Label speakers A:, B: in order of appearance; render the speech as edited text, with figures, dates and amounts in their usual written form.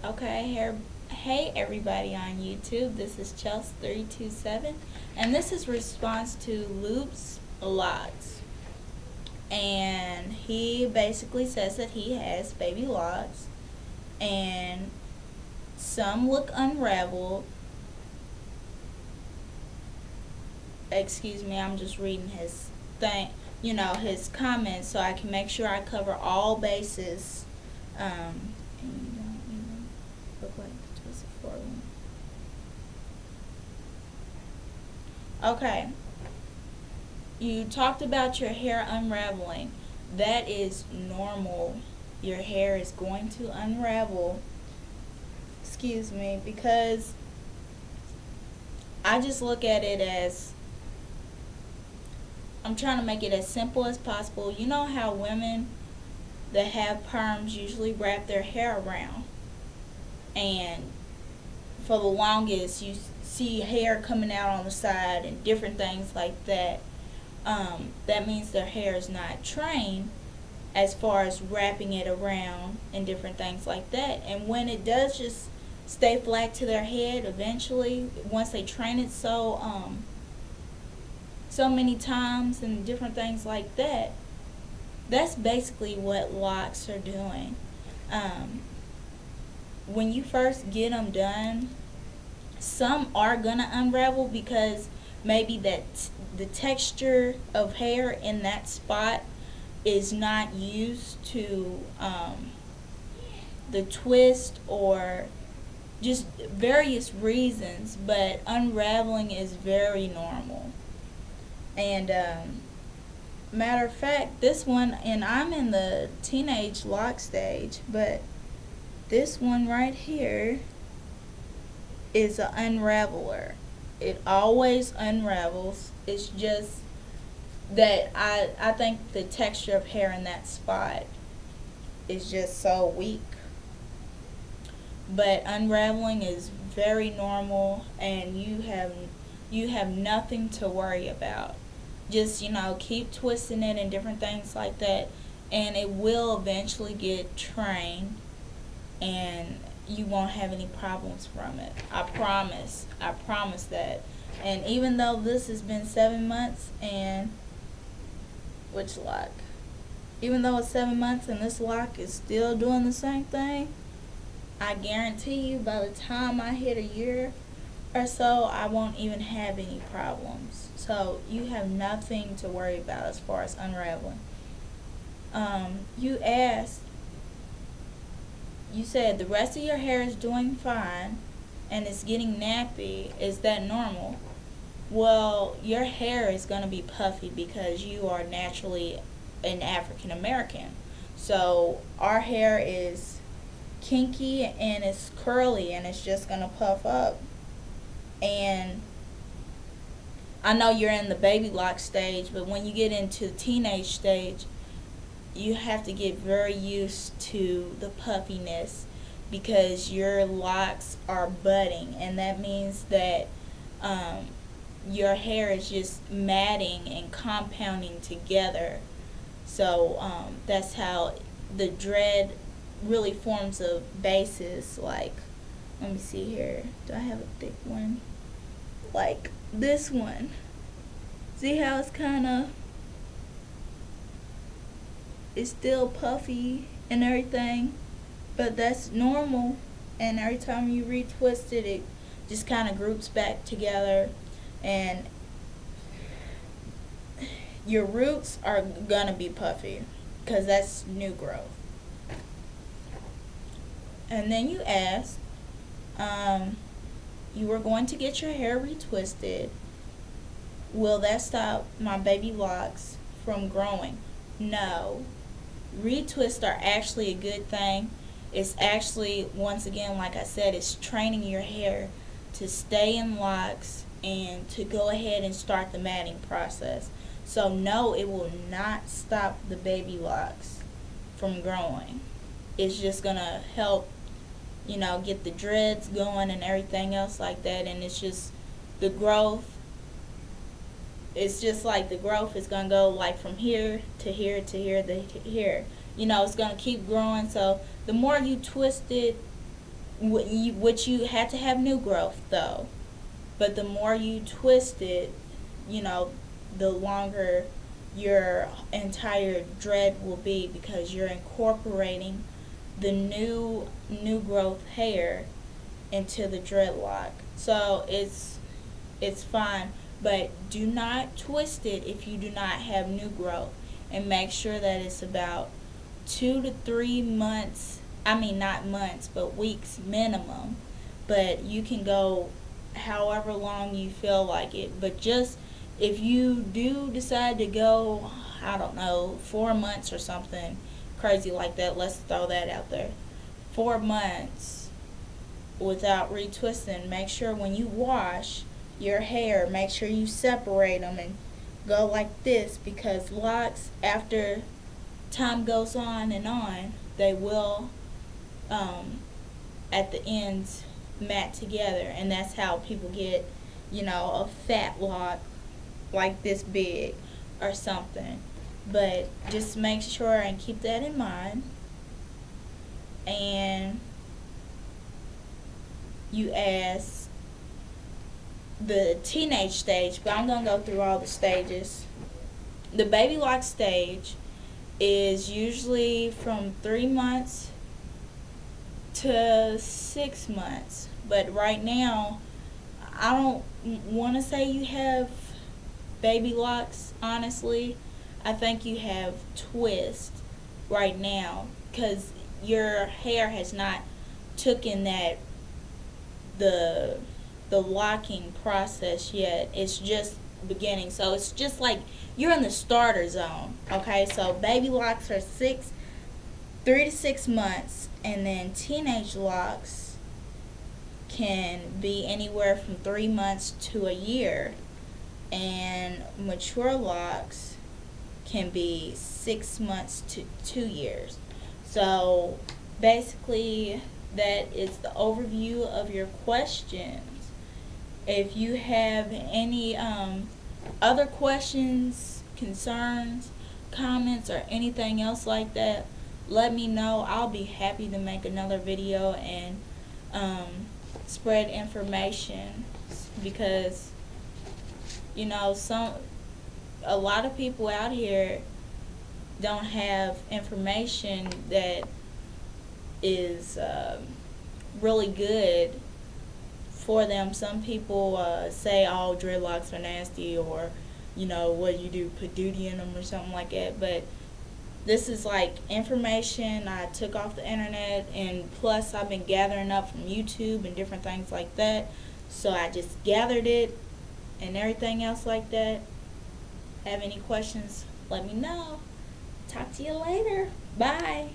A: Okay, hey everybody on YouTube. This is Chels327, and this is response to Loopzlocks. And he basically says that he has baby locks, and some look unraveled. Excuse me, I'm just reading his his comments, so I can make sure I cover all bases. And you don't even look like the twisted forward one. Okay. You talked about your hair unraveling. That is normal. Your hair is going to unravel. Excuse me, because I just look at it as I'm trying to make it as simple as possible. You know how women that have perms usually wrap their hair around, and for the longest you see hair coming out on the side and different things like that. That means their hair is not trained as far as wrapping it around and different things like that. And when it does just stay flat to their head, eventually, once they train it so many times and different things like that, that's basically what locks are doing. When you first get them done, some are gonna unravel because maybe the texture of hair in that spot is not used to the twist or just various reasons, but unraveling is very normal. And matter of fact, this one, and I'm in the teenage lock stage, but this one right here is an unraveler. It always unravels. It's just that I think the texture of hair in that spot is just so weak. But unraveling is very normal, and you have nothing to worry about. Just keep twisting it and different things like that, and it will eventually get trained, and you won't have any problems from it. I promise that. And even though this has been 7 months, and which lock? Even though it's 7 months and this lock is still doing the same thing, I guarantee you by the time I hit a year or so, I won't even have any problems. So you have nothing to worry about as far as unraveling. You asked, you said the rest of your hair is doing fine and it's getting nappy. Is that normal? Well, your hair is going to be puffy because you are naturally an African American. So our hair is kinky and it's curly and it's just going to puff up. And I know you're in the baby lock stage, but when you get into the teenage stage, you have to get very used to the puffiness because your locks are budding, and that means that your hair is just matting and compounding together. So that's how the dread really forms a basis. Like, let me see here. Do I have a thick one? Like this one. See how it's it's still puffy and everything, but that's normal. And every time you retwist it, it just kind of groups back together, and your roots are gonna be puffy because that's new growth. And then you asked, you were going to get your hair retwisted. Will that stop my baby locks from growing? No. Retwists are actually a good thing. It's actually, once again, like I said, it's training your hair to stay in locks and to go ahead and start the matting process. So no, it will not stop the baby locks from growing. It's just gonna help, get the dreads going and everything else like that. And it's just the growth. It's just like the growth is gonna go like from here to here to here to here. It's gonna keep growing. So the more you twist it, which you had to have new growth though. But the more you twist it, you know, the longer your entire dread will be, because you're incorporating the new growth hair into the dreadlock. So it's fine, but do not twist it if you do not have new growth, and make sure that it's about 2 to 3 months. I mean, not months, but weeks minimum. But you can go however long you feel like it. But just if you do decide to go, I don't know, 4 months or something crazy like that, let's throw that out there. 4 months without retwisting, make sure when you wash your hair, make sure you separate them and go like this, because locks, after time goes on, they will, at the ends, mat together, and that's how people get, a fat lock like this big or something. But just make sure and keep that in mind. And you ask the teenage stage, but I'm going to go through all the stages. The baby lock stage is usually from 3 months to 6 months. But right now, I don't want to say you have baby locks, honestly. I think you have twist right now, because your hair has not taken the locking process yet. It's just beginning, so it's just like you're in the starter zone. Okay, so baby locks are 3 to 6 months, and then teenage locks can be anywhere from 3 months to a year, and mature locks can be 6 months to 2 years. So basically, that is the overview of your questions. If you have any other questions, concerns, comments, or anything else like that, let me know. I'll be happy to make another video and spread information, because a lot of people out here don't have information that is really good for them. Some people say, oh, dreadlocks are nasty, or what you do, put duty in them or something like that. But this is like information I took off the internet, and plus I've been gathering up from YouTube and different things like that. So I just gathered it and everything else like that. Have any questions, let me know. Talk to you later. Bye.